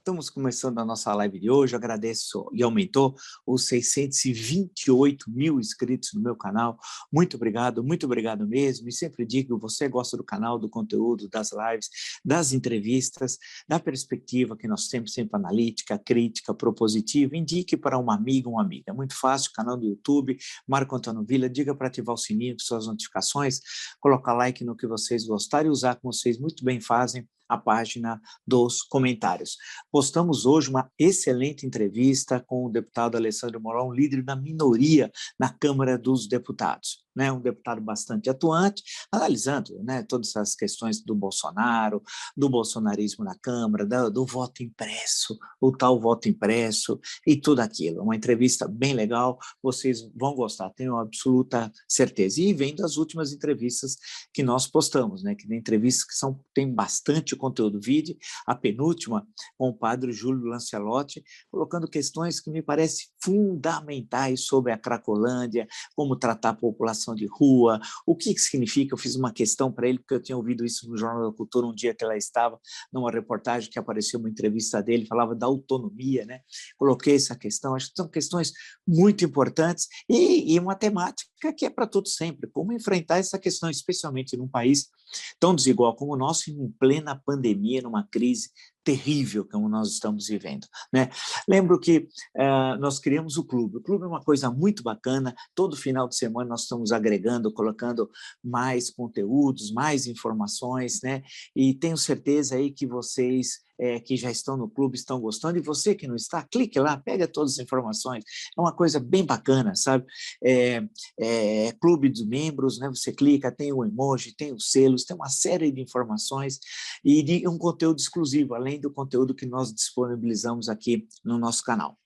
Estamos começando a nossa live de hoje, eu agradeço e aumentou os 628 mil inscritos no meu canal, muito obrigado mesmo, e sempre digo, você gosta do canal, do conteúdo, das lives, das entrevistas, da perspectiva que nós temos sempre analítica, crítica, propositiva, indique para uma amiga, uma amiga, é muito fácil, canal do YouTube, Marco Antônio Villa, diga para ativar o sininho com suas notificações, colocar like no que vocês gostarem e usar como vocês muito bem fazem, a página dos comentários. Postamos hoje uma excelente entrevista com o deputado Alessandro Molon, líder da minoria na Câmara dos Deputados, né? Um deputado bastante atuante, analisando, né, todas essas questões do Bolsonaro, do bolsonarismo na Câmara, do voto impresso, o tal voto impresso e tudo aquilo. Uma entrevista bem legal, vocês vão gostar, tenho absoluta certeza. E vem das últimas entrevistas que nós postamos, né, que tem entrevistas que tem bastante conteúdo, vídeo, a penúltima com o padre Júlio Lancelotti, colocando questões que me parecem fundamentais sobre a Cracolândia, como tratar a população de rua, o que significa, eu fiz uma questão para ele, porque eu tinha ouvido isso no Jornal da Cultura um dia que ela estava, numa reportagem que apareceu uma entrevista dele, falava da autonomia, né? Coloquei essa questão, acho que são questões muito importantes e uma temática que é para todos sempre, como enfrentar essa questão, especialmente num país tão desigual como o nosso, em plena pandemia, numa crise terrível como nós estamos vivendo, né? Lembro que nós criamos o clube é uma coisa muito bacana, todo final de semana nós estamos agregando, colocando mais conteúdos, mais informações, né? E tenho certeza aí que vocês que já estão no clube estão gostando, e você que não está, clique lá, pega todas as informações, é uma coisa bem bacana, sabe? Clube dos membros, né? Você clica, tem o emoji, tem os selos, tem uma série de informações e de um conteúdo exclusivo, além do conteúdo que nós disponibilizamos aqui no nosso canal.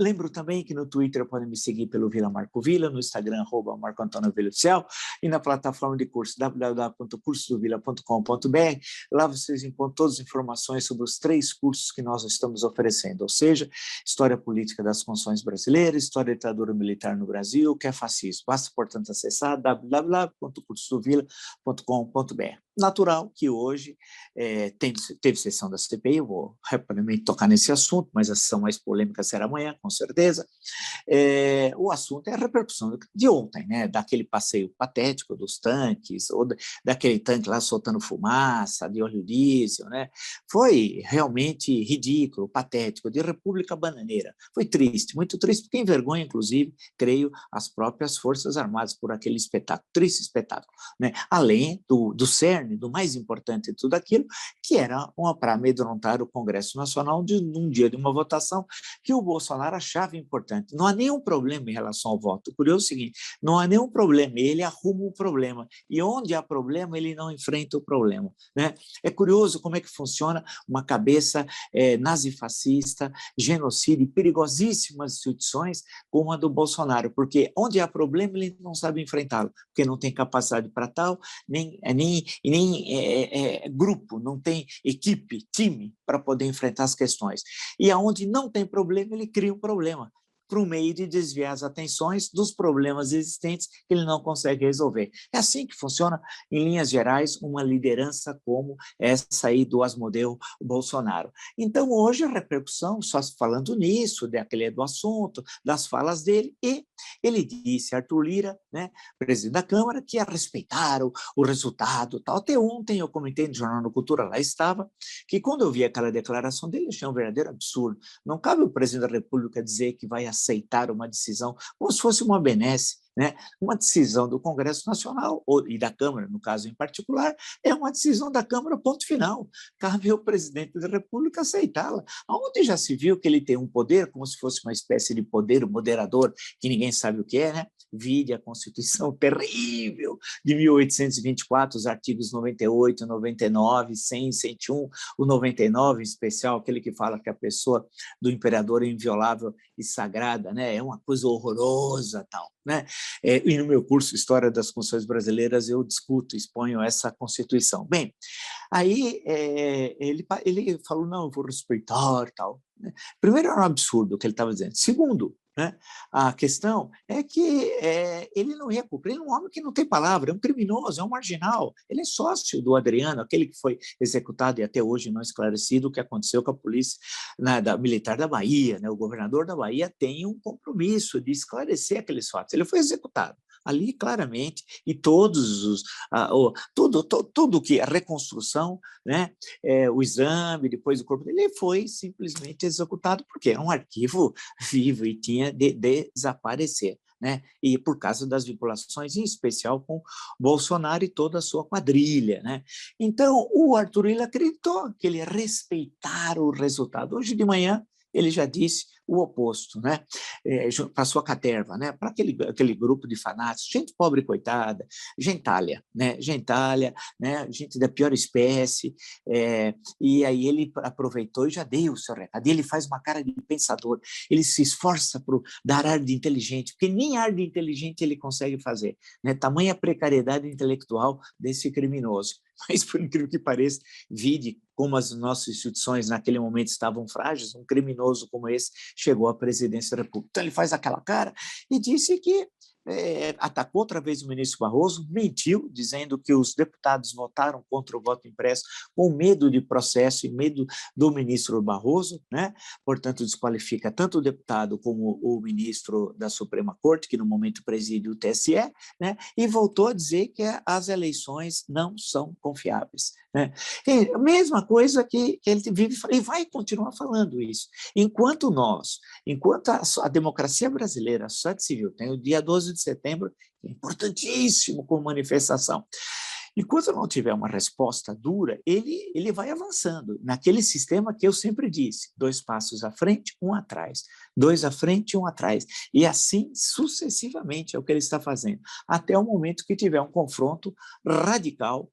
Lembro também que no Twitter podem me seguir pelo Vila Marco Villa, no Instagram, @Marco Antônio Villa Oficial, e na plataforma de curso www.cursodovilla.com.br. Lá vocês encontram todas as informações sobre os 3 cursos que nós estamos oferecendo, ou seja, História Política das Constituições Brasileiras, História da Ditadura Militar no Brasil, o que é fascismo. Basta, portanto, acessar www.cursodovilla.com.br. Natural que hoje teve sessão da CPI, eu vou rapidamente tocar nesse assunto, mas a sessão mais polêmica será amanhã, com certeza. O assunto é a repercussão de ontem, né? Daquele passeio patético dos tanques, ou daquele tanque lá soltando fumaça, de óleo diesel, né? Foi realmente ridículo, patético, de República Bananeira. Foi triste, muito triste, porque envergonha, inclusive, creio, as próprias Forças Armadas por aquele espetáculo, triste espetáculo, né? Além do cerne, do mais importante de tudo aquilo, que era para amedrontar o Congresso Nacional num dia de uma votação que o Bolsonaro achava importante. Não há nenhum problema em relação ao voto. O curioso é o seguinte, não há nenhum problema, ele arruma o problema. E onde há problema, ele não enfrenta o problema, né? É curioso como é que funciona uma cabeça nazifascista, genocida e perigosíssimas instituições como a do Bolsonaro, porque onde há problema, ele não sabe enfrentá-lo, porque não tem capacidade para tal, nem grupo, não tem equipe, time para poder enfrentar as questões. E aonde não tem problema, ele cria um problema, para um meio de desviar as atenções dos problemas existentes que ele não consegue resolver. É assim que funciona, em linhas gerais, uma liderança como essa aí do Asmodeu Bolsonaro. Então, hoje, a repercussão, só falando nisso, do assunto, das falas dele, e ele disse, Arthur Lira, né, presidente da Câmara, que ia respeitar o resultado. Tal. Até ontem eu comentei no Jornal da Cultura, lá estava, que quando eu vi aquela declaração dele, eu achei um verdadeiro absurdo. Não cabe o presidente da República dizer que vai aceitar uma decisão como se fosse uma benesse, né? Uma decisão do Congresso Nacional, e da Câmara, no caso em particular, é uma decisão da Câmara, ponto final. Cabe ao presidente da República aceitá-la. Onde já se viu que ele tem um poder, como se fosse uma espécie de poder moderador, que ninguém sabe o que é, né? Vide a Constituição terrível de 1824, os artigos 98, 99, 100, 101, o 99 em especial, aquele que fala que a pessoa do imperador é inviolável e sagrada, né? É uma coisa horrorosa, tal, né? E no meu curso História das Constituições Brasileiras eu discuto, exponho essa Constituição. Bem, aí ele falou, não, eu vou respeitar, tal. Primeiro, era um absurdo o que ele estava dizendo. Segundo, né? A questão é que ele não ia cumprir, ele é um homem que não tem palavra, é um criminoso, é um marginal. Ele é sócio do Adriano, aquele que foi executado e até hoje não esclarecido o que aconteceu com a polícia militar da Bahia. Né? O governador da Bahia tem um compromisso de esclarecer aqueles fatos. Ele foi executado ali claramente, e todos os tudo que a reconstrução, né, o exame, depois o corpo dele foi simplesmente executado, porque era um arquivo vivo e tinha de desaparecer. Né? E por causa das vinculações, em especial com Bolsonaro e toda a sua quadrilha. Né? Então, o Arthur ele acreditou que ele ia respeitar o resultado. Hoje de manhã, ele já disse o oposto, né? Para a sua caterva, né? Para aquele grupo de fanáticos, gente pobre coitada, gentalha, né? Gentalha, né? Gente da pior espécie, e aí ele aproveitou e já deu o seu recado. E ele faz uma cara de pensador, ele se esforça para dar ar de inteligente, porque nem ar de inteligente ele consegue fazer, né? Tamanha precariedade intelectual desse criminoso. Mas, por incrível que pareça, vide como as nossas instituições naquele momento estavam frágeis, um criminoso como esse chegou à presidência da República. Então, ele faz aquela cara e disse que atacou outra vez o ministro Barroso, mentiu, dizendo que os deputados votaram contra o voto impresso com medo de processo e medo do ministro Barroso, né? Portanto, desqualifica tanto o deputado como o ministro da Suprema Corte, que no momento preside o TSE, né? E voltou a dizer que as eleições não são confiáveis. Né? E a mesma coisa que ele vive e vai continuar falando isso. Enquanto a democracia brasileira, a sociedade civil, tem o dia 12 de setembro, que é importantíssimo como manifestação. Enquanto não tiver uma resposta dura, ele vai avançando naquele sistema que eu sempre disse, 2 passos à frente, 1 atrás, 2 à frente, 1 atrás, e assim sucessivamente é o que ele está fazendo, até o momento que tiver um confronto radical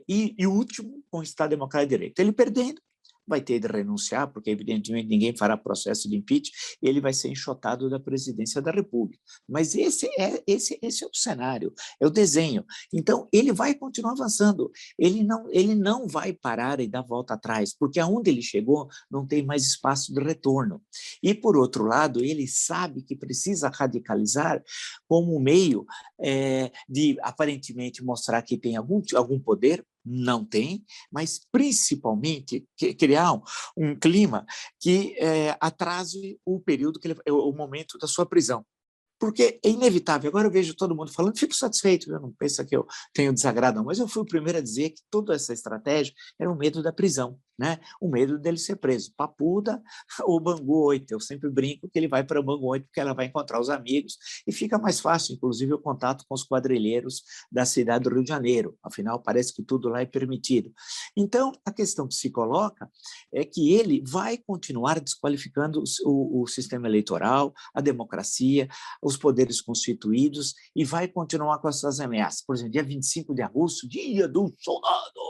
e último com o Estado Democrático de Direito. Ele perdendo, vai ter de renunciar, porque evidentemente ninguém fará processo de impeachment, ele vai ser enxotado da presidência da República. Mas esse é o cenário, é o desenho. Então, ele vai continuar avançando, ele não vai parar e dar volta atrás, porque aonde ele chegou não tem mais espaço de retorno. E, por outro lado, ele sabe que precisa radicalizar como meio de, aparentemente, mostrar que tem algum poder, não tem, mas principalmente criar um clima que atrase o período, o momento da sua prisão. Porque é inevitável. Agora eu vejo todo mundo falando, fico satisfeito, eu não penso que eu tenho desagrado, não, mas eu fui o primeiro a dizer que toda essa estratégia era o medo da prisão, né? O medo dele ser preso. Papuda ou Bangu 8. Eu sempre brinco que ele vai para Bangu 8 porque ela vai encontrar os amigos e fica mais fácil, inclusive, o contato com os quadrilheiros da cidade do Rio de Janeiro. Afinal, parece que tudo lá é permitido. Então, a questão que se coloca é que ele vai continuar desqualificando o sistema eleitoral, a democracia, os poderes constituídos e vai continuar com essas ameaças. Por exemplo, dia 25 de agosto, dia do soldado,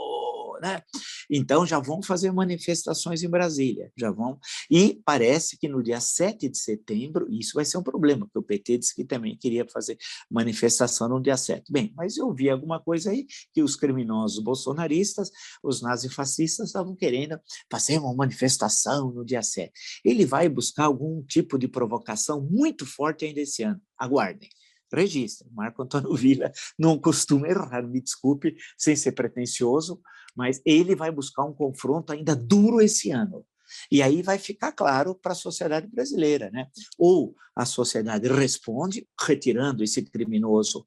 né? Então, já vão fazer manifestações em Brasília, já vão. E parece que no dia 7 de setembro, isso vai ser um problema, porque o PT disse que também queria fazer manifestação no dia 7. Bem, mas eu vi alguma coisa aí que os criminosos bolsonaristas, os nazifascistas estavam querendo fazer uma manifestação no dia 7. Ele vai buscar algum tipo de provocação muito forte ainda esse ano. Aguardem. Registre. Marco Antônio Villa não costuma errar, me desculpe, sem ser pretensioso, mas ele vai buscar um confronto ainda duro esse ano. E aí vai ficar claro para a sociedade brasileira, né? Ou a sociedade responde, retirando esse criminoso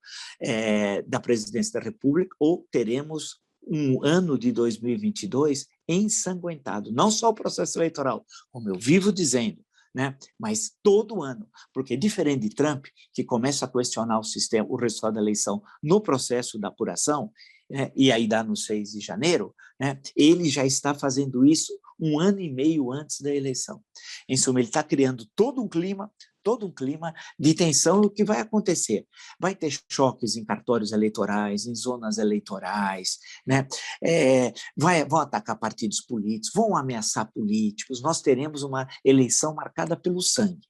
da presidência da República, ou teremos um ano de 2022 ensanguentado. Não só o processo eleitoral, como eu vivo dizendo, né? Mas todo ano, porque diferente de Trump, que começa a questionar o sistema, o resultado da eleição no processo da apuração, né? E aí dá no 6 de janeiro, né? Ele já está fazendo isso 1 ano e meio antes da eleição. Em suma, ele está criando todo um clima de tensão. O que vai acontecer? Vai ter choques em cartórios eleitorais, em zonas eleitorais, né? Vão atacar partidos políticos, vão ameaçar políticos, nós teremos uma eleição marcada pelo sangue.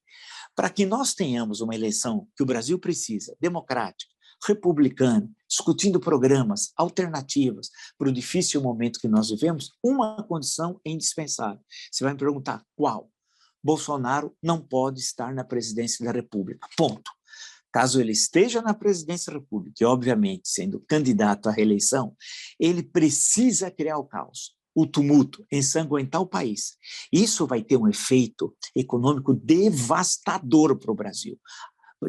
Para que nós tenhamos uma eleição que o Brasil precisa, democrática, republicana, discutindo programas, alternativas para o difícil momento que nós vivemos, uma condição é indispensável. Você vai me perguntar qual? Bolsonaro não pode estar na presidência da República, ponto. Caso ele esteja na presidência da República, e obviamente sendo candidato à reeleição, ele precisa criar o caos, o tumulto, ensanguentar o país. Isso vai ter um efeito econômico devastador para o Brasil.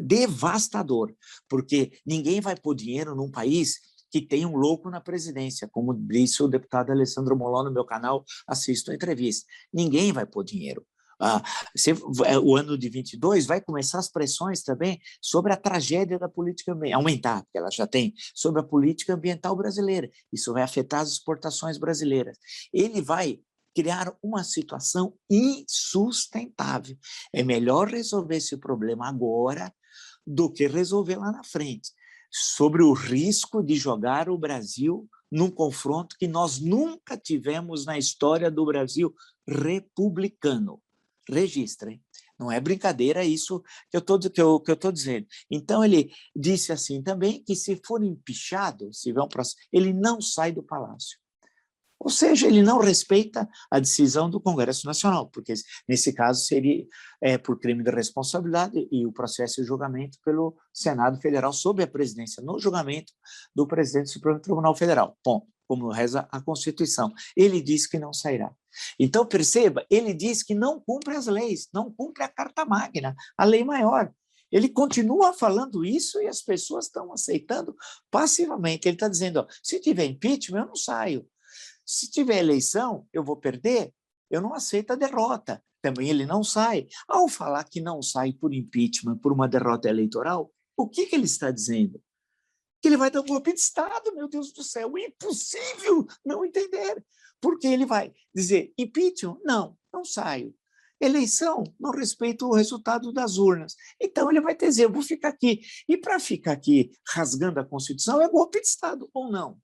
Devastador, porque ninguém vai pôr dinheiro num país que tem um louco na presidência, como disse o deputado Alessandro Molon no meu canal, assista a entrevista. Ninguém vai pôr dinheiro. O ano de 22 vai começar as pressões também sobre a tragédia da política ambiental, aumentar, porque ela já tem, sobre a política ambiental brasileira. Isso vai afetar as exportações brasileiras. Ele vai criar uma situação insustentável. É melhor resolver esse problema agora do que resolver lá na frente, sobre o risco de jogar o Brasil num confronto que nós nunca tivemos na história do Brasil republicano. Registrem. Não é brincadeira isso que eu estou dizendo. Então, ele disse assim também que se for empichado, se tiver um processo, ele não sai do Palácio. Ou seja, ele não respeita a decisão do Congresso Nacional, porque nesse caso seria por crime de responsabilidade e o processo de julgamento pelo Senado Federal sob a presidência, no julgamento do presidente do Supremo Tribunal Federal. Bom, como reza a Constituição. Ele diz que não sairá. Então, perceba, ele diz que não cumpre as leis, não cumpre a Carta Magna, a lei maior. Ele continua falando isso e as pessoas estão aceitando passivamente. Ele está dizendo, ó, se tiver impeachment, eu não saio. Se tiver eleição, eu vou perder, eu não aceito a derrota. Também ele não sai. Ao falar que não sai por impeachment, por uma derrota eleitoral, o que ele está dizendo? Que ele vai dar um golpe de Estado, meu Deus do céu, é impossível não entender. Porque ele vai dizer, impeachment? Não, não saio. Eleição? Não respeito o resultado das urnas. Então ele vai dizer, eu vou ficar aqui. E para ficar aqui rasgando a Constituição é golpe de Estado, ou não?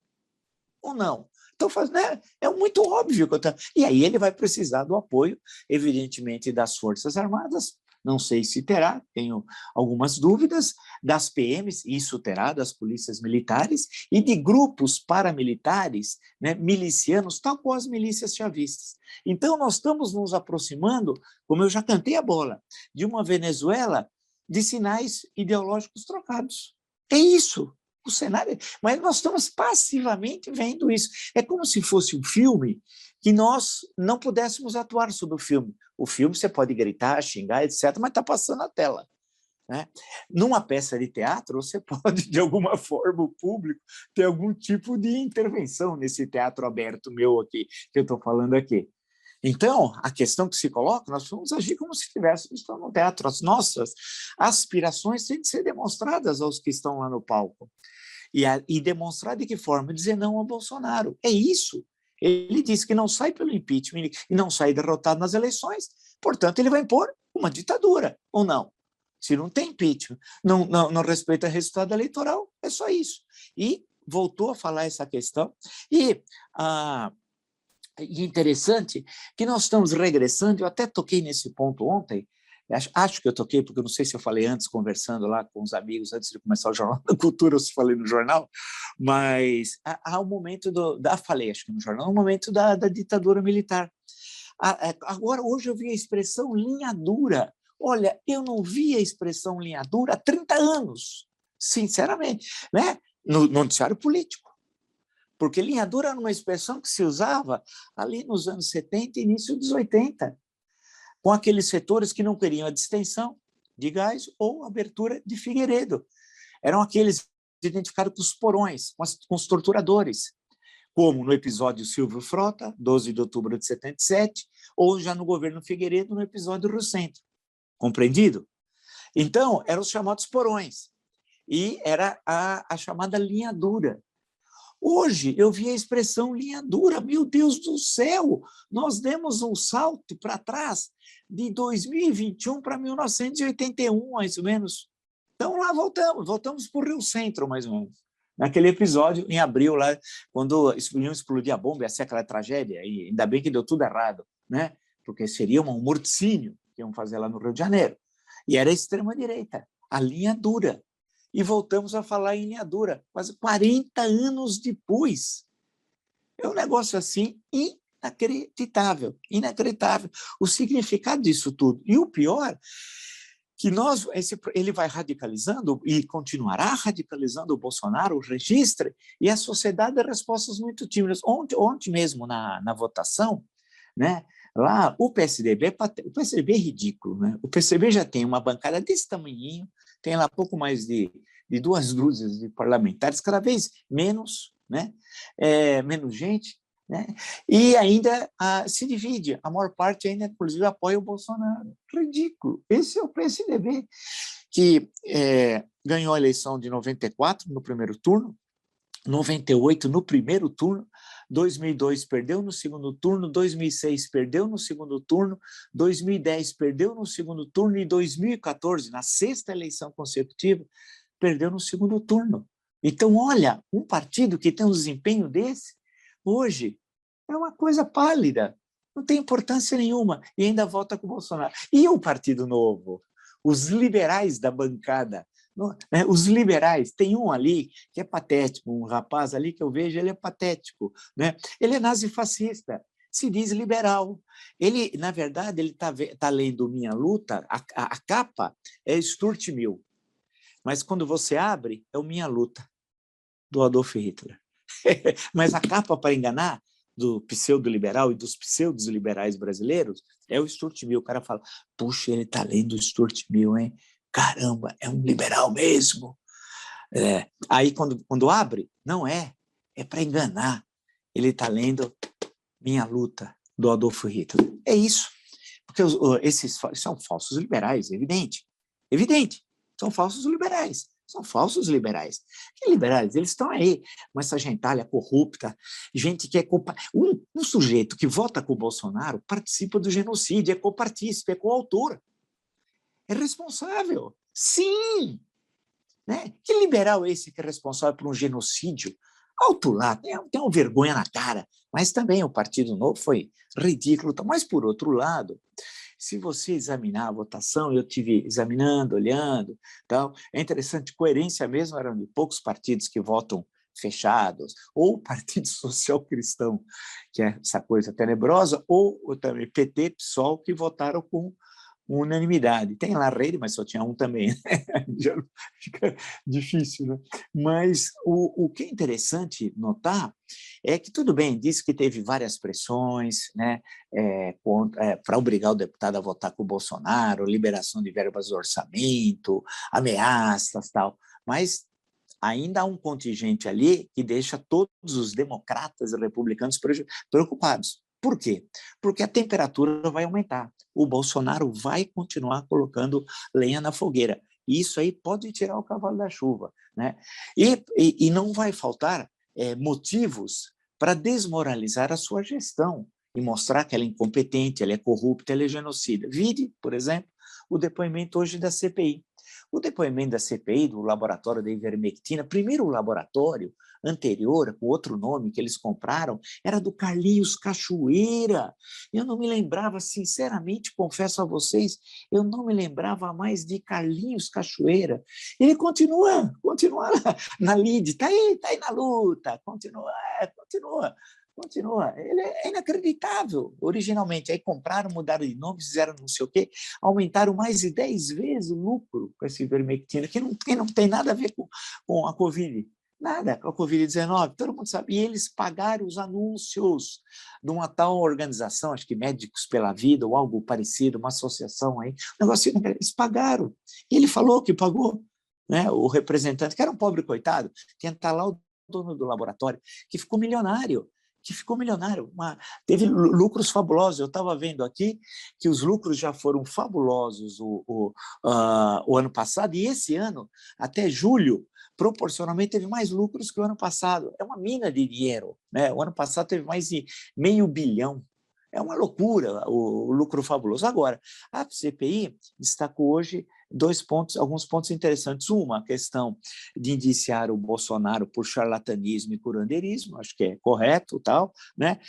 Ou não? Então, né? É muito óbvio. E aí ele vai precisar do apoio, evidentemente, das Forças Armadas, não sei se terá, tenho algumas dúvidas, das PMs, isso terá, das polícias militares, e de grupos paramilitares, né, milicianos, tal qual as milícias chavistas. Então, nós estamos nos aproximando, como eu já cantei a bola, de uma Venezuela de sinais ideológicos trocados. É isso. O cenário, mas nós estamos passivamente vendo isso. É como se fosse um filme que nós não pudéssemos atuar sobre o filme. O filme você pode gritar, xingar, etc., mas está passando na tela. Né? Numa peça de teatro, você pode, de alguma forma, o público ter algum tipo de intervenção nesse teatro aberto meu aqui, que eu estou falando aqui. Então, a questão que se coloca, nós vamos agir como se estivéssemos no teatro. As nossas aspirações têm que ser demonstradas aos que estão lá no palco. E demonstrar de que forma? Dizer não ao Bolsonaro. É isso. Ele disse que não sai pelo impeachment e não sai derrotado nas eleições, portanto, ele vai impor uma ditadura, ou não? Se não tem impeachment, não respeita o resultado eleitoral, é só isso. E voltou a falar essa questão. E interessante que nós estamos regressando, eu até toquei nesse ponto ontem, acho que eu toquei, porque eu não sei se eu falei antes, conversando lá com os amigos, antes de começar o Jornal da Cultura, ou se falei no jornal, mas há um momento falei, acho que no jornal, um momento da ditadura militar. Agora, hoje eu vi a expressão linha dura. Olha, eu não vi a expressão linha dura há 30 anos, sinceramente, né? No noticiário político. Porque linha dura era uma expressão que se usava ali nos anos 70 e início dos 80, com aqueles setores que não queriam a distensão de gás ou abertura de Figueiredo. Eram aqueles identificados com os porões, com os torturadores, como no episódio Silvio Frota, 12 de outubro de 77, ou já no governo Figueiredo, no episódio Rio Centro. Compreendido? Então, eram os chamados porões, e era a chamada linha dura. Hoje, eu vi a expressão linha dura, meu Deus do céu, nós demos um salto para trás de 2021 para 1981, mais ou menos. Então, lá voltamos para o Rio Centro, mais ou menos. Naquele episódio, em abril, lá, quando iam explodir a bomba, ia ser aquela tragédia, e ainda bem que deu tudo errado, né? Porque seria um morticínio que iam fazer lá no Rio de Janeiro. E era a extrema-direita, a linha dura. E voltamos a falar em linha dura, quase 40 anos depois. É um negócio assim Inacreditável, inacreditável. O significado disso tudo. E o pior, que ele vai radicalizando e continuará radicalizando o Bolsonaro, o registre, e a sociedade dá respostas muito tímidas. Ontem mesmo, na votação, né, lá o PSDB é ridículo. Né? O PSDB já tem uma bancada desse tamanhinho, tem lá pouco mais de 2 dúzias de parlamentares, cada vez menos, né? Menos gente, né? E ainda se divide, a maior parte ainda, inclusive, apoia o Bolsonaro. Ridículo. Esse é o PSDB, que ganhou a eleição de 94 no primeiro turno, 98 no primeiro turno, 2002 perdeu no segundo turno, 2006 perdeu no segundo turno, 2010 perdeu no segundo turno e 2014, na sexta eleição consecutiva, perdeu no segundo turno. Então, olha, um partido que tem um desempenho desse, hoje, é uma coisa pálida, não tem importância nenhuma, e ainda vota com o Bolsonaro. E o Partido Novo? Os liberais da bancada, os liberais, tem um ali que é patético, um rapaz ali que eu vejo, ele é patético, né? Ele é nazifascista, se diz liberal. Ele, na verdade, ele tá lendo Minha Luta, a capa é Stuart Mill, mas quando você abre, é o Minha Luta, do Adolf Hitler. Mas a capa, para enganar, do pseudo-liberal e dos pseudos-liberais brasileiros, é o Stuart Mill. O cara fala, puxa, ele está lendo o Stuart Mill, hein? Caramba, é um liberal mesmo. Aí, quando abre, não é para enganar. Ele está lendo Minha Luta, do Adolf Hitler. É isso. Porque esses são falsos liberais, evidente. Evidente. São falsos liberais. São falsos liberais. Que liberais? Eles estão aí, com essa gentalha corrupta, gente que é um sujeito que vota com o Bolsonaro participa do genocídio, é copartícipe, é coautor. É responsável. Sim! Né? Que liberal é esse que é responsável por um genocídio? Alto lá, tem uma vergonha na cara. Mas também o Partido Novo foi ridículo. Mas, por outro lado, se você examinar a votação, eu estive examinando, olhando, tal, é interessante, coerência mesmo, eram de poucos partidos que votam fechados, ou o Partido Social Cristão, que é essa coisa tenebrosa, ou também PT, PSOL, que votaram com unanimidade. Tem lá a Rede, mas só tinha um também. Já fica difícil, né? Mas o que é interessante notar é que, tudo bem, disse que teve várias pressões, né, para obrigar o deputado a votar com o Bolsonaro, liberação de verbas do orçamento, ameaças, tal, mas ainda há um contingente ali que deixa todos os democratas e republicanos preocupados. Por quê? Porque a temperatura vai aumentar. O Bolsonaro vai continuar colocando lenha na fogueira. E isso aí pode tirar o cavalo da chuva. Né? E não vai faltar motivos para desmoralizar a sua gestão e mostrar que ela é incompetente, ela é corrupta, ela é genocida. Vide, por exemplo, o depoimento hoje da CPI. O depoimento da CPI, do laboratório da ivermectina, primeiro o laboratório anterior, com outro nome que eles compraram, era do Carlinhos Cachoeira. Eu não me lembrava, sinceramente, confesso a vocês, eu não me lembrava mais de Carlinhos Cachoeira. Ele continua na lide, está aí na luta, continua. Ele é inacreditável. Originalmente, aí compraram, mudaram de nome, fizeram não sei o quê, aumentaram mais de 10 vezes o lucro com essa ivermectina, que não tem nada a ver com a Covid. Nada, com a Covid-19, todo mundo sabe. E eles pagaram os anúncios de uma tal organização, acho que Médicos pela Vida, ou algo parecido, uma associação aí. O negócio, eles pagaram. E ele falou que pagou. Né? O representante, que era um pobre coitado, que está lá o dono do laboratório, que ficou milionário. Teve lucros fabulosos. Eu estava vendo aqui que os lucros já foram fabulosos o ano passado, e esse ano, até julho, proporcionalmente teve mais lucros que o ano passado. É uma mina de dinheiro. Né? O ano passado teve mais de $500 milhão. É uma loucura o lucro fabuloso. Agora, a CPI destacou hoje alguns pontos interessantes. Uma, a questão de indiciar o Bolsonaro por charlatanismo e curandeirismo, acho que é correto, tal, né?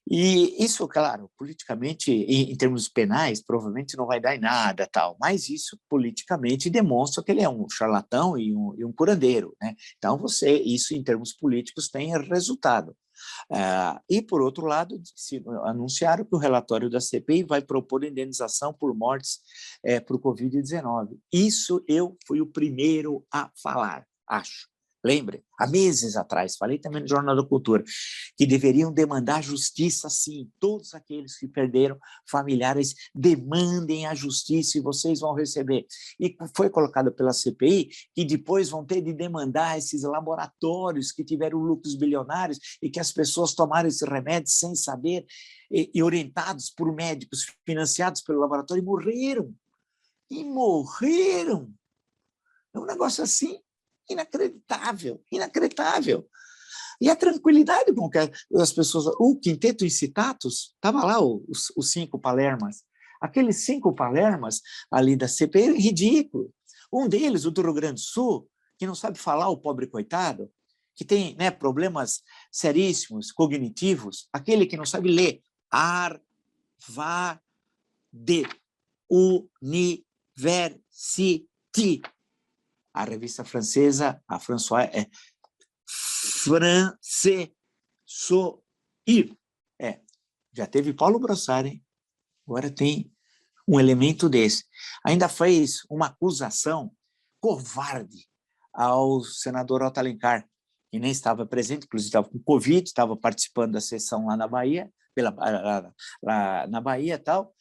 E isso, claro, politicamente, em termos penais, provavelmente não vai dar em nada, tal, mas isso politicamente demonstra que ele é um charlatão e um curandeiro, né? Então, isso em termos políticos tem resultado. E, por outro lado, anunciaram que o relatório da CPI vai propor indenização por mortes por Covid-19. Isso eu fui o primeiro a falar, acho. Lembre, há meses atrás, falei também no Jornal da Cultura, que deveriam demandar justiça, sim. Todos aqueles que perderam familiares, demandem a justiça e vocês vão receber. E foi colocado pela CPI que depois vão ter de demandar esses laboratórios que tiveram lucros bilionários e que as pessoas tomaram esses remédios sem saber e orientados por médicos financiados pelo laboratório e morreram. E morreram. É um negócio assim inacreditável, inacreditável. E a tranquilidade com que as pessoas... O Quinteto Incitatus, estava lá os 5 palermas. Aqueles 5 palermas ali da CPI, é ridículo. Um deles, o do Rio Grande do Sul, que não sabe falar, o pobre coitado, que tem, né, problemas seríssimos, cognitivos, aquele que não sabe ler. Arvade, University. A revista francesa, a François, é Francesoir. Já teve Paulo Brossard, hein? Agora tem um elemento desse. Ainda fez uma acusação covarde ao senador Otto Alencar, que nem estava presente, inclusive estava com Covid, estava participando da sessão lá na Bahia, lá na Bahia e tal,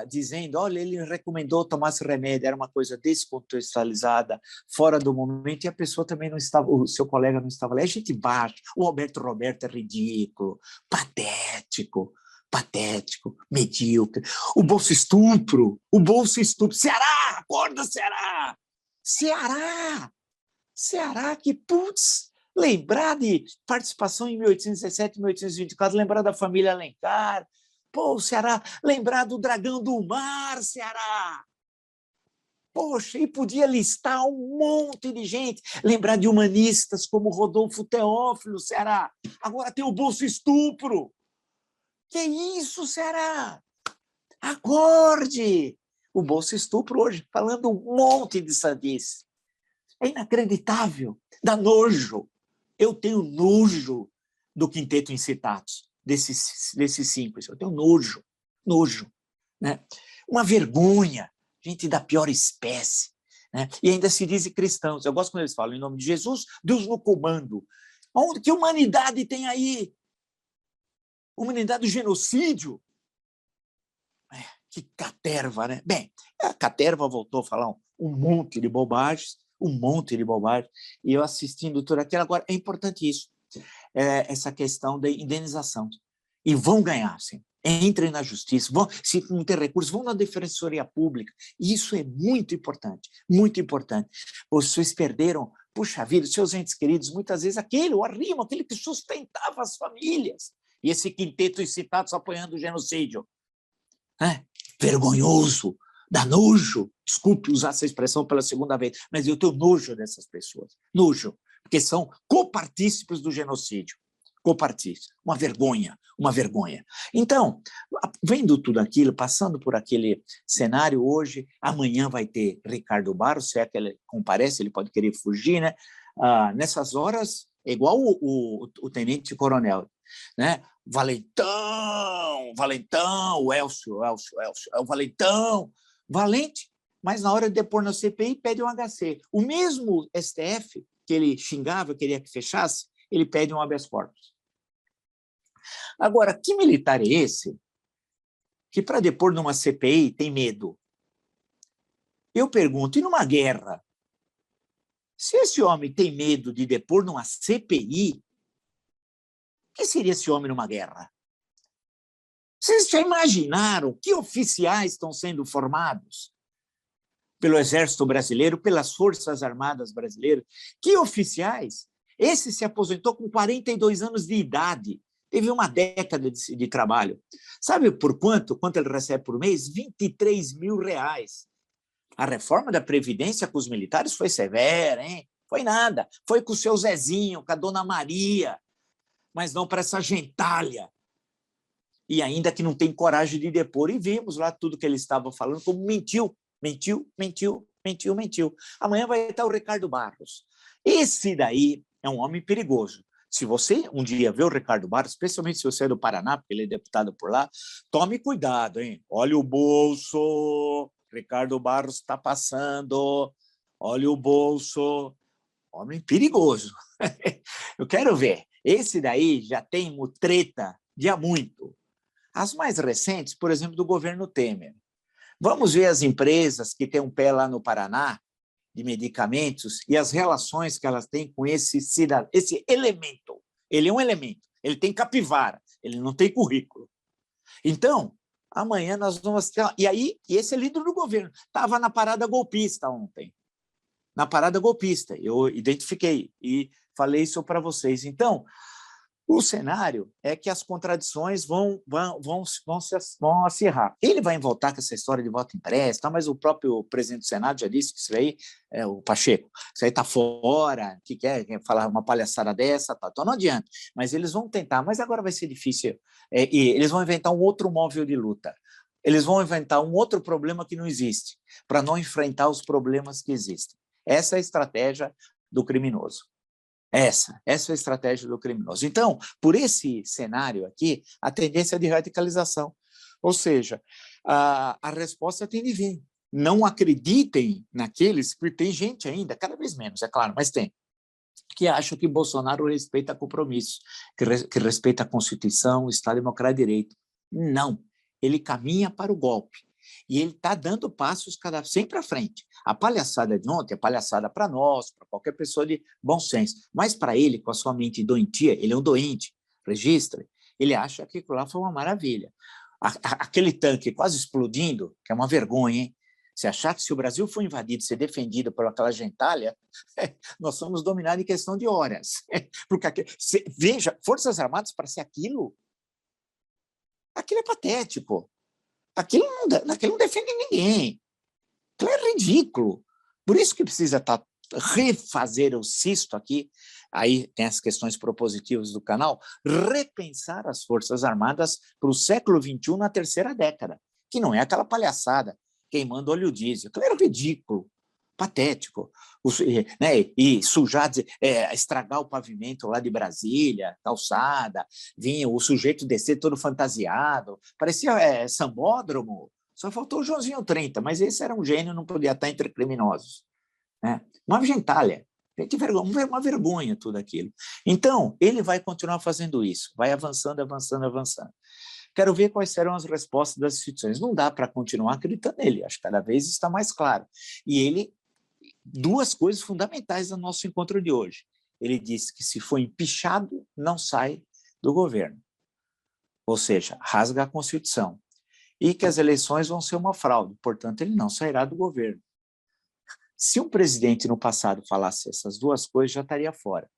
dizendo, olha, ele recomendou tomar esse remédio, era uma coisa descontextualizada, fora do momento, e a pessoa também não estava, o seu colega não estava lá. A gente baixa, o Roberto é ridículo, patético, medíocre. O bolso estupro, Ceará, acorda, Ceará! Ceará que, putz, lembrar de participação em 1817, 1824, lembrar da família Alencar, pô, Ceará, lembrar do Dragão do Mar, Ceará. Poxa, e podia listar um monte de gente, lembrar de humanistas como Rodolfo Teófilo, Ceará. Agora tem o bolso estupro. Que isso, Ceará? Acorde! O bolso estupro hoje, falando um monte de sandice. É inacreditável, dá nojo. Eu tenho nojo do Quinteto Incitatus, desses 5. Eu tenho nojo, né? Uma vergonha, gente da pior espécie. Né? E ainda se dizem cristãos. Eu gosto quando eles falam em nome de Jesus, Deus no comando. Que humanidade tem aí? Humanidade do genocídio? Que caterva, né? Bem, a caterva voltou a falar um monte de bobagens, e eu assistindo tudo aquilo. Agora, é importante isso, essa questão da indenização. E vão ganhar, sim. Entrem na justiça, se não ter recursos, vão na Defensoria Pública. Isso é muito importante, muito importante. Vocês perderam, puxa vida, seus entes queridos, muitas vezes o arrimo, aquele que sustentava as famílias. E esse Quinteto Incitatus apoiando o genocídio. Vergonhoso, dá nojo, desculpe usar essa expressão pela segunda vez, mas eu tenho nojo dessas pessoas, nojo, porque são copartícipes do genocídio, copartícipes, uma vergonha. Então, vendo tudo aquilo, passando por aquele cenário hoje, amanhã vai ter Ricardo Barros, se é que ele comparece, ele pode querer fugir, né? Nessas horas, é igual o tenente-coronel, né? Valentão, o Elcio, é o Valentão, valente, mas na hora de depor na CPI pede um HC. O mesmo STF que ele xingava, queria que fechasse, ele pede um habeas corpus. Agora, que militar é esse que para depor numa CPI tem medo? Eu pergunto, e numa guerra? Se esse homem tem medo de depor numa CPI, o que seria esse homem numa guerra? Vocês já imaginaram que oficiais estão sendo formados pelo Exército Brasileiro, pelas Forças Armadas Brasileiras? Que oficiais? Esse se aposentou com 42 anos de idade, teve uma década de trabalho. Sabe por quanto ele recebe por mês? R$23 mil. A reforma da Previdência com os militares foi severa, hein? Foi nada. Foi com o seu Zezinho, com a dona Maria, mas não para essa gentalha. E ainda que não tem coragem de depor. E vimos lá tudo que ele estava falando, como mentiu. Amanhã vai estar o Ricardo Barros. Esse daí é um homem perigoso. Se você um dia vê o Ricardo Barros, especialmente se você é do Paraná, porque ele é deputado por lá, tome cuidado, hein? Olha o bolso, Ricardo Barros está passando, olha o bolso, homem perigoso. Eu quero ver. Esse daí já tem mutreta de há muito. As mais recentes, por exemplo, do governo Temer. Vamos ver as empresas que têm um pé lá no Paraná, de medicamentos, e as relações que elas têm com esse cidadão, esse elemento. Ele é um elemento, ele tem capivara, ele não tem currículo. Então, amanhã nós vamos ter... E aí, esse é líder do governo. Estava na parada golpista ontem. Na parada golpista, eu identifiquei e falei isso para vocês. Então, o cenário é que as contradições vão acirrar. Ele vai voltar com essa história de voto impresso, tá? Mas o próprio presidente do Senado já disse que isso aí, o Pacheco, isso aí está fora, que quer falar uma palhaçada dessa, tá? Então não adianta. Mas eles vão tentar, mas agora vai ser difícil. E eles vão inventar um outro móvel de luta. Eles vão inventar um outro problema que não existe, para não enfrentar os problemas que existem. Essa é a estratégia do criminoso. Essa é a estratégia do criminoso. Então, por esse cenário aqui, a tendência é de radicalização. Ou seja, a resposta tem de vir. Não acreditem naqueles, porque tem gente ainda, cada vez menos, é claro, mas tem, que acha que Bolsonaro respeita compromisso, que respeita a Constituição, o Estado Democrático de Direito. Não, ele caminha para o golpe. E ele está dando passos sempre à frente. A palhaçada de ontem é palhaçada para nós, para qualquer pessoa de bom senso. Mas para ele, com a sua mente doentia, ele é um doente, registre, ele acha que aquilo lá foi uma maravilha. Aquele tanque quase explodindo, que é uma vergonha, hein? Se achar que se o Brasil for invadido, ser defendido por aquela gentalha, nós somos dominados em questão de horas. Porque, veja, Forças Armadas para ser aquilo é patético. Aquilo não defende ninguém. Aquilo é ridículo. Por isso que precisa refazer o cisto aqui, aí tem as questões propositivas do canal, repensar as Forças Armadas para o século XXI na terceira década, que não é aquela palhaçada, queimando óleo diesel. Aquilo era ridículo, patético. Né, e sujar, estragar o pavimento lá de Brasília, calçada, vinha o sujeito descer todo fantasiado, parecia sambódromo, só faltou o Joãozinho 30, mas esse era um gênio, não podia estar entre criminosos. Né? Uma gentalha, uma vergonha tudo aquilo. Então, ele vai continuar fazendo isso, vai avançando, avançando, avançando. Quero ver quais serão as respostas das instituições. Não dá para continuar acreditando nele, acho que cada vez está mais claro. E ele, duas coisas fundamentais do nosso encontro de hoje. Ele disse que se for empichado, não sai do governo. Ou seja, rasga a Constituição. E que as eleições vão ser uma fraude, portanto, ele não sairá do governo. Se um presidente no passado falasse essas duas coisas, já estaria fora.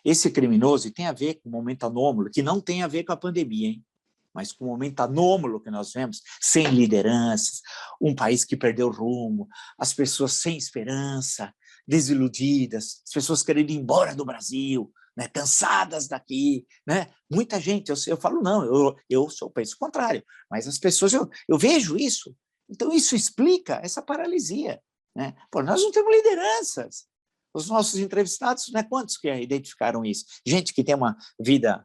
Esse criminoso, e tem a ver com o momento anômalo, que não tem a ver com a pandemia, hein? Mas com o momento anômalo que nós vemos, sem lideranças, um país que perdeu o rumo, as pessoas sem esperança, desiludidas, as pessoas querendo ir embora do Brasil, né, cansadas daqui, né? Muita gente, eu falo, não, eu penso o contrário, mas as pessoas, eu vejo isso, então isso explica essa paralisia. Né? Pô, nós não temos lideranças. Os nossos entrevistados, né, quantos que identificaram isso? Gente que tem uma vida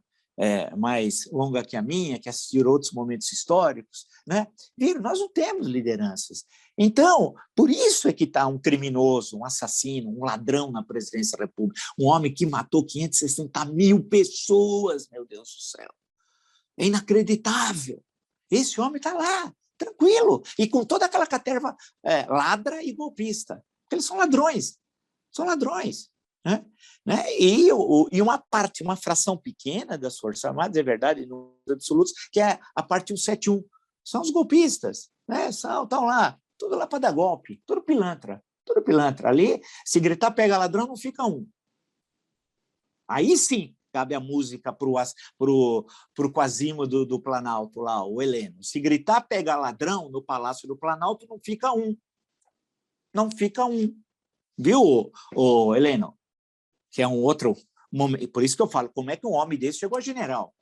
mais longa que a minha, que assistiram outros momentos históricos, né? Viram, nós não temos lideranças. Então, por isso é que está um criminoso, um assassino, um ladrão na presidência da República, um homem que matou 560 mil pessoas, meu Deus do céu. É inacreditável. Esse homem está lá, tranquilo, e com toda aquela caterva ladra e golpista, porque eles são ladrões, né? E uma fração pequena das Forças Armadas, é verdade, nos absolutos, que é a parte 171, são os golpistas, né? Estão lá, tudo lá para dar golpe, tudo pilantra. Ali, se gritar pega ladrão, não fica um. Aí sim, cabe a música para o Quasimodo do Planalto, lá, o Heleno. Se gritar pega ladrão no Palácio do Planalto, não fica um. Não fica um. Viu, o Heleno? Que é um outro momento. Por isso que eu falo, como é que um homem desse chegou a general?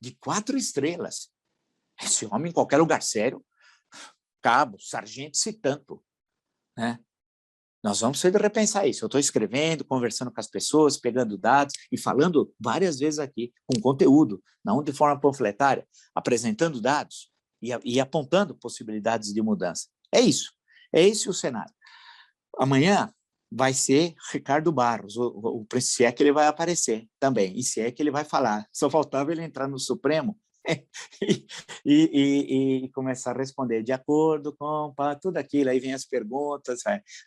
De 4 estrelas. Esse homem, em qualquer lugar sério, cabo, sargento, se tanto. Né? Nós vamos sempre repensar isso. Eu estou escrevendo, conversando com as pessoas, pegando dados e falando várias vezes aqui com conteúdo, não de forma panfletária, apresentando dados e apontando possibilidades de mudança. É isso. É esse o cenário. Amanhã vai ser Ricardo Barros, se é que ele vai aparecer também, e se é que ele vai falar. Só faltava ele entrar no Supremo e começar a responder de acordo com tudo aquilo. Aí vem as perguntas.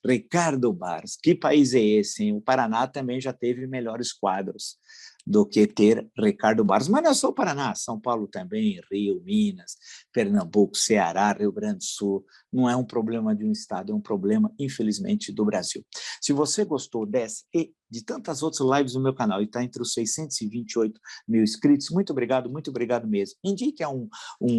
Ricardo Barros, que país é esse? Hein? O Paraná também já teve melhores quadros do que ter Ricardo Barros. Mas não é só o Paraná, São Paulo também, Rio, Minas, Pernambuco, Ceará, Rio Grande do Sul. Não é um problema de um estado, é um problema, infelizmente, do Brasil. Se você gostou dessa e de tantas outras lives no meu canal e está entre os 628 mil inscritos, muito obrigado mesmo. Indique a um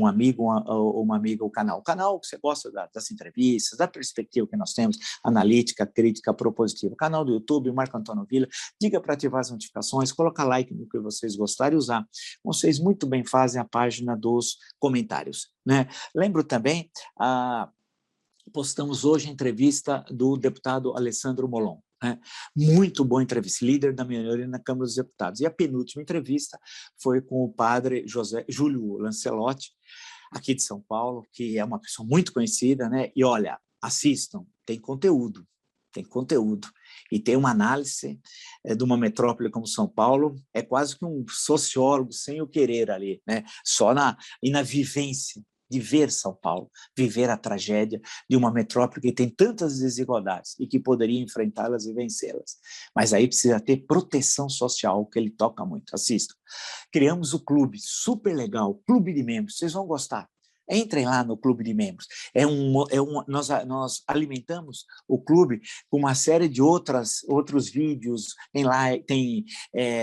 amigo ou uma amiga o canal que você gosta das entrevistas, da perspectiva que nós temos, analítica, crítica, propositiva. Canal do YouTube, Marco Antônio Villa, diga para ativar as notificações, coloca like no que vocês gostarem e usar. Vocês muito bem fazem a página dos comentários, né? Lembro também, postamos hoje a entrevista do deputado Alessandro Molon. Muito boa entrevista, líder da minoria na Câmara dos Deputados. E a penúltima entrevista foi com o padre Júlio Lancelotti, aqui de São Paulo, que é uma pessoa muito conhecida, né? E olha, assistam, tem conteúdo. E tem uma análise de uma metrópole como São Paulo, é quase que um sociólogo sem o querer ali, né? Só na vivência de ver São Paulo, viver a tragédia de uma metrópole que tem tantas desigualdades e que poderia enfrentá-las e vencê-las. Mas aí precisa ter proteção social, que ele toca muito. Assistam. Criamos o clube, super legal, clube de membros, vocês vão gostar. Entrem lá no clube de membros. Nós alimentamos o clube com uma série de outros vídeos, tem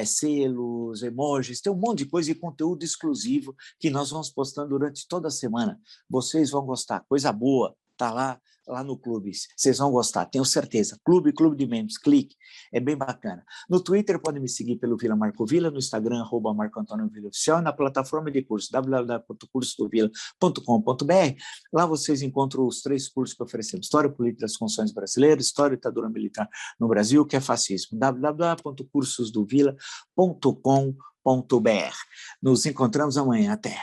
selos, emojis, tem um monte de coisa e conteúdo exclusivo que nós vamos postando durante toda a semana. Vocês vão gostar, coisa boa, tá lá no clube, vocês vão gostar, tenho certeza. Clube de membros, clique, é bem bacana. No Twitter podem me seguir pelo Vila Marco Villa, no Instagram @MarcoAntônioVillaOficial e na plataforma de curso www.cursodovilla.com.br. Lá vocês encontram os 3 cursos que oferecemos: História Política das Constituições Brasileiras, História e Ditadura Militar no Brasil, que é fascismo, www.cursosdovilla.com.br. Nos encontramos amanhã, até!